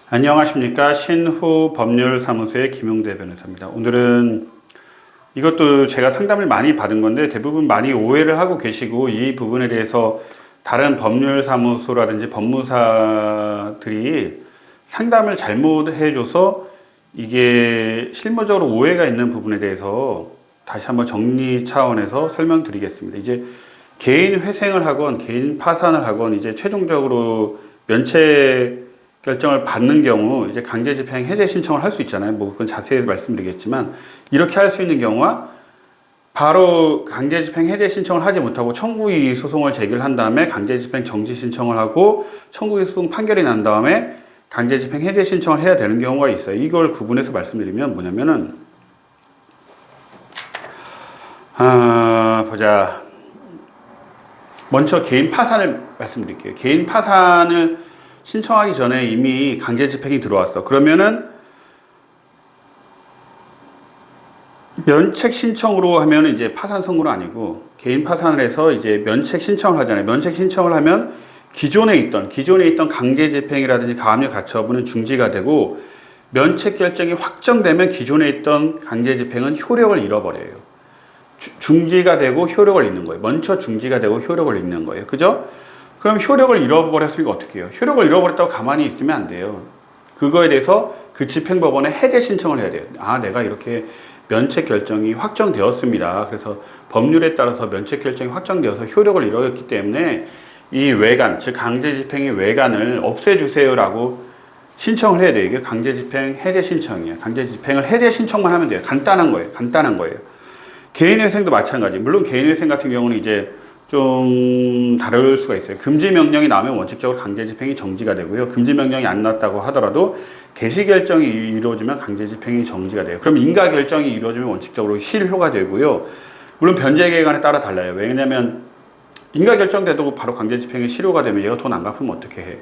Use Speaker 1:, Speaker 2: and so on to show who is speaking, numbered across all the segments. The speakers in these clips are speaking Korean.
Speaker 1: 안녕하십니까. 신후 법률사무소의 김용대 변호사입니다. 오늘은 이것도 제가 상담을 많이 받은 건데 대부분 많이 오해를 하고 계시고 이 부분에 대해서 다른 법률사무소라든지 법무사들이 상담을 잘못해줘서 이게 실무적으로 오해가 있는 부분에 대해서 다시 한번 정리 차원에서 설명드리겠습니다. 이제 개인 회생을 하건 개인 파산을 하건 이제 최종적으로 면책 결정을 받는 경우 이제 강제집행 해제 신청을 할 수 있잖아요. 뭐 그건 자세히 말씀드리겠지만 이렇게 할 수 있는 경우와 바로 강제집행 해제 신청을 하지 못하고 청구이의 소송을 제기를 한 다음에 강제집행 정지 신청을 하고 청구이의 소송 판결이 난 다음에 강제집행 해제 신청을 해야 되는 경우가 있어요. 이걸 구분해서 말씀드리면 뭐냐면은 보자. 먼저 개인 파산을 말씀드릴게요. 개인 파산을 신청하기 전에 이미 강제집행이 들어왔어. 그러면은 면책 신청으로 하면 이제 파산 선고는 아니고 개인 파산을 해서 이제 면책 신청을 하잖아요. 면책 신청을 하면 기존에 있던 강제집행이라든지 가압류 가처분은 중지가 되고 면책 결정이 확정되면 기존에 있던 강제집행은 효력을 잃어버려요. 중지가 되고 효력을 잃는 거예요. 먼저 중지가 되고 효력을 잃는 거예요. 그죠? 그럼 효력을 잃어버렸으니까 어떻게 해요? 효력을 잃어버렸다고 가만히 있으면 안 돼요. 그거에 대해서 그 집행법원에 해제 신청을 해야 돼요. 내가 이렇게 면책 결정이 확정되었습니다. 그래서 법률에 따라서 면책 결정이 확정되어서 효력을 잃었기 때문에 이 외관, 즉 강제집행의 외관을 없애주세요라고 신청을 해야 돼요. 이게 강제집행 해제 신청이에요. 강제집행을 해제 신청만 하면 돼요. 간단한 거예요. 개인회생도 마찬가지. 물론 개인회생 같은 경우는 이제 좀 다를 수가 있어요. 금지명령이 나오면 원칙적으로 강제집행이 정지가 되고요. 금지명령이 안 났다고 하더라도 개시결정이 이루어지면 강제집행이 정지가 돼요. 그럼 인가결정이 이루어지면 원칙적으로 실효가 되고요. 물론 변제기간에 따라 달라요. 왜냐하면 인가결정돼도 바로 강제집행이 실효가 되면 얘가 돈 안 갚으면 어떻게 해.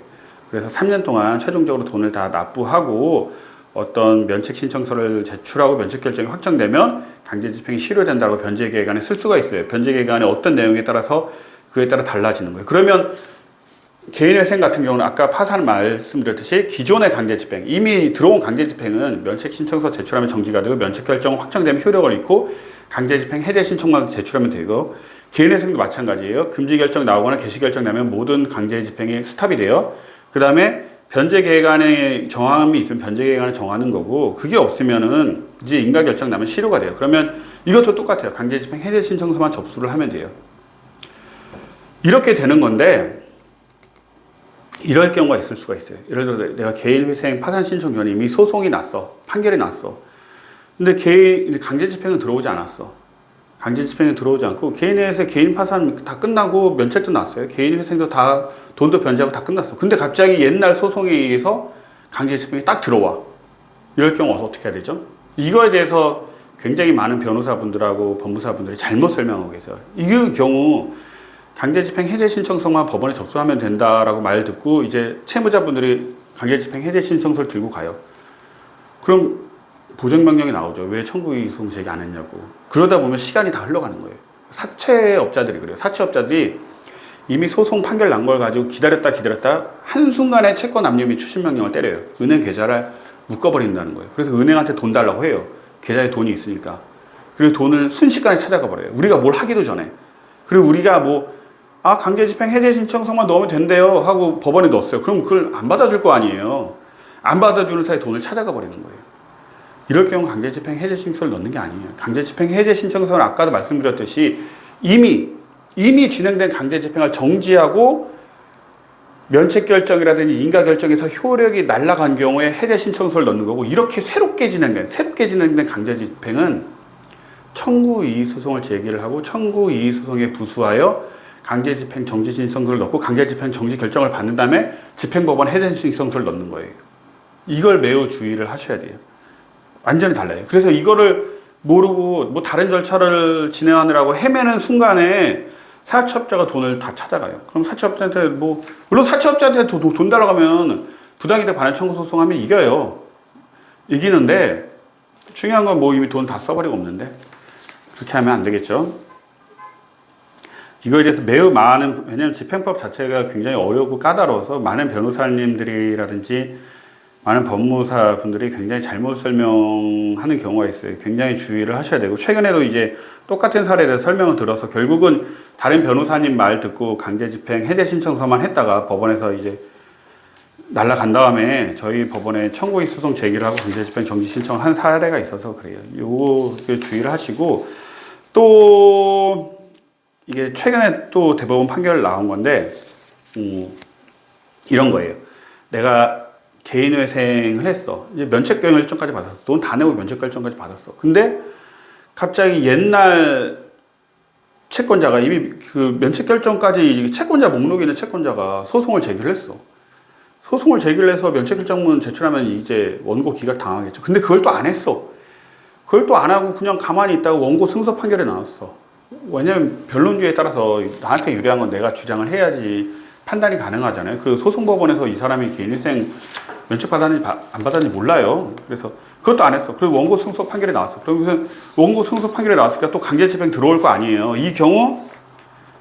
Speaker 1: 그래서 3년 동안 최종적으로 돈을 다 납부하고 어떤 면책신청서를 제출하고 면책결정이 확정되면 강제집행이 실효된다고 변제기간에 쓸 수가 있어요. 변제기간에 어떤 내용에 따라서 그에 따라 달라지는 거예요. 그러면 개인회생 같은 경우는 아까 파산 말씀드렸듯이 기존의 강제집행, 이미 들어온 강제집행은 면책신청서 제출하면 정지가 되고 면책결정 확정되면 효력을 잃고 강제집행 해제 신청만 제출하면 되고 개인회생도 마찬가지예요. 금지결정 나오거나 개시결정 나면 모든 강제집행이 스탑이 돼요. 그 다음에 변제기간에 정함이 있으면 변제기간을 정하는 거고 그게 없으면은 이제 인가결정 나면 실효가 돼요. 그러면 이것도 똑같아요. 강제집행 해제 신청서만 접수를 하면 돼요. 이렇게 되는 건데 이럴 경우가 있을 수가 있어요. 예를 들어 내가 개인회생 파산 신청 전에 이미 소송이 났어. 판결이 났어. 근데 강제집행은 들어오지 않았어. 강제집행이 들어오지 않고 개인회생 개인 파산 다 끝나고 면책도 났어요. 개인회생도 다 돈도 변제하고 다 끝났어. 근데 갑자기 옛날 소송에 의해서 강제집행이 딱 들어와. 이럴 경우 어떻게 해야 되죠? 이거에 대해서 굉장히 많은 변호사분들하고 법무사분들이 잘못 설명하고 계세요. 이 경우 강제집행 해제 신청서만 법원에 접수하면 된다라고 말 듣고 이제 채무자분들이 강제집행 해제 신청서를 들고 가요. 그럼 보정명령이 나오죠. 왜 청구이의 소송 제기 안 했냐고. 그러다 보면 시간이 다 흘러가는 거예요. 사채업자들이 그래요. 사채업자들이 이미 소송 판결 난 걸 가지고 기다렸다 한순간에 채권 압류 및 추심명령을 때려요. 은행 계좌를 묶어버린다는 거예요. 그래서 은행한테 돈 달라고 해요. 계좌에 돈이 있으니까. 그리고 돈을 순식간에 찾아가 버려요. 우리가 뭘 하기도 전에. 그리고 우리가 강제집행 해제 신청서만 넣으면 된대요 하고 법원에 넣었어요. 그럼 그걸 안 받아줄 거 아니에요. 안 받아주는 사이에 돈을 찾아가 버리는 거예요. 이럴 경우 강제집행 해제 신청서를 넣는 게 아니에요. 강제집행 해제 신청서는 아까도 말씀드렸듯이 이미 진행된 강제집행을 정지하고 면책결정이라든지 인가결정에서 효력이 날아간 경우에 해제 신청서를 넣는 거고 이렇게 새롭게 진행된 강제집행은 청구이의 소송을 제기를 하고 청구이의 소송에 부수하여 강제집행 정지 신청서를 넣고 강제집행 정지 결정을 받는 다음에 집행법원 해제 신청서를 넣는 거예요. 이걸 매우 주의를 하셔야 돼요. 완전히 달라요. 그래서 이거를 모르고 다른 절차를 진행하느라고 헤매는 순간에 사채업자가 돈을 다 찾아가요. 그럼 사채업자한테 물론 사채업자한테 돈 달라고 하면 부당이득 반환 청구 소송하면 이겨요. 이기는데 중요한 건 이미 돈 다 써버리고 없는데 그렇게 하면 안 되겠죠. 이거에 대해서 매우 왜냐하면 집행법 자체가 굉장히 어렵고 까다로워서 많은 변호사님들이라든지 많은 법무사 분들이 굉장히 잘못 설명하는 경우가 있어요. 굉장히 주의를 하셔야 되고, 최근에도 이제 똑같은 사례에 대해서 설명을 들어서 결국은 다른 변호사님 말 듣고 강제집행 해제 신청서만 했다가 법원에서 이제 날라간 다음에 저희 법원에 청구이의 소송 제기를 하고 강제집행 정지 신청을 한 사례가 있어서 그래요. 요거 주의를 하시고, 또 이게 최근에 또 대법원 판결 나온 건데 이런 거예요. 내가 개인회생을 했어. 이제 면책결정까지 받았어. 돈 다 내고 면책결정까지 받았어. 근데 갑자기 옛날 채권자가 이미 그 면책결정까지 채권자 목록에 있는 채권자가 소송을 제기를 했어. 소송을 제기를 해서 면책결정문 제출하면 이제 원고 기각 당하겠죠. 근데 그걸 또 안 했어. 그걸 또 안 하고 그냥 가만히 있다가 원고 승소 판결이 나왔어. 왜냐면 변론주의에 따라서 나한테 유리한 건 내가 주장을 해야지 판단이 가능하잖아요. 그 소송법원에서 이 사람이 개인회생 면책 받았는지 안 받았는지 몰라요. 그래서 그것도 안 했어. 그리고 원고 승소 판결이 나왔어. 그러면서 원고 승소 판결이 나왔으니까 또 강제집행 들어올 거 아니에요. 이 경우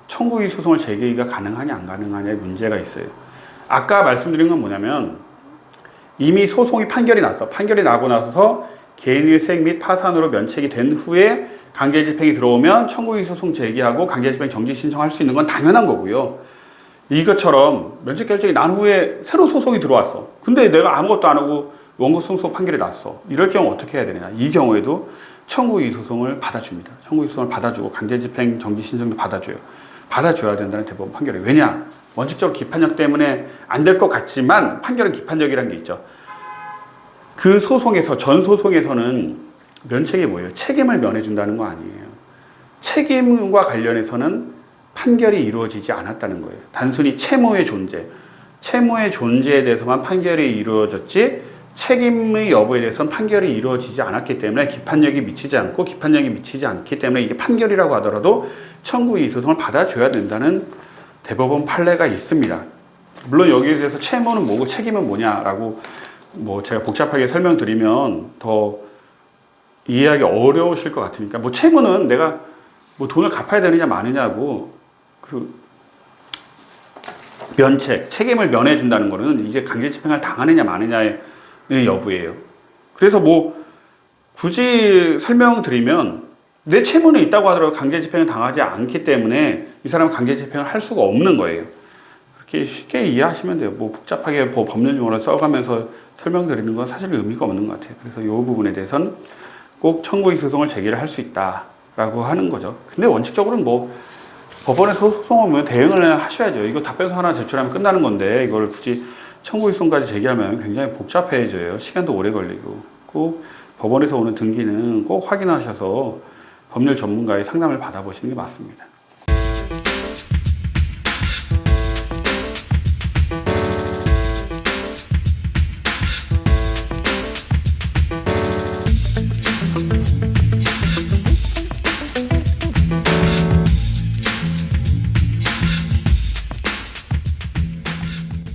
Speaker 1: 청구이의 소송을 제기가 가능하냐 안 가능하냐의 문제가 있어요. 아까 말씀드린 건 뭐냐면 이미 소송이 판결이 났어. 판결이 나고 나서 개인회생 및 파산으로 면책이 된 후에 강제집행이 들어오면 청구이의 소송 제기하고 강제집행 정지 신청할 수 있는 건 당연한 거고요. 이것처럼 면책결정이 난 후에 새로 소송이 들어왔어. 근데 내가 아무것도 안 하고 원고 승소 판결이 났어. 이럴 경우 어떻게 해야 되느냐. 이 경우에도 청구이의 소송을 받아줍니다. 청구이의 소송을 받아주고 강제집행 정지 신청도 받아줘요. 받아줘야 된다는 대법원 판결이에요. 왜냐? 원칙적으로 기판력 때문에 안 될 것 같지만 판결은 기판력이라는 게 있죠. 그 소송에서 전 소송에서는 면책이 뭐예요? 책임을 면해준다는 거 아니에요. 책임과 관련해서는 판결이 이루어지지 않았다는 거예요. 단순히 채무의 존재에 대해서만 판결이 이루어졌지 책임의 여부에 대해서는 판결이 이루어지지 않았기 때문에 기판력이 미치지 않기 때문에 이게 판결이라고 하더라도 청구이의 소송을 받아줘야 된다는 대법원 판례가 있습니다. 물론 여기에 대해서 채무는 뭐고 책임은 뭐냐라고 뭐 제가 복잡하게 설명드리면 더 이해하기 어려우실 것 같으니까 뭐 채무는 내가 뭐 돈을 갚아야 되느냐 마느냐고 그 책임을 면해준다는 거는 이제 강제집행을 당하느냐 마느냐의 여부예요. 그래서 뭐 굳이 설명드리면 내 채무는 있다고 하더라도 강제집행을 당하지 않기 때문에 이 사람은 강제집행을 할 수가 없는 거예요. 그렇게 쉽게 이해하시면 돼요. 뭐 복잡하게 뭐 법률 용어를 써가면서 설명드리는 건 사실 의미가 없는 것 같아요. 그래서 이 부분에 대해서는 꼭 청구이의 소송을 제기를 할 수 있다라고 하는 거죠. 근데 원칙적으로는 뭐 법원에서 소송하면 대응을 하셔야죠. 이거 답변서 하나 제출하면 끝나는 건데 이걸 굳이 청구이의 소송까지 제기하면 굉장히 복잡해져요. 시간도 오래 걸리고. 꼭 법원에서 오는 등기는 꼭 확인하셔서 법률 전문가의 상담을 받아보시는 게 맞습니다.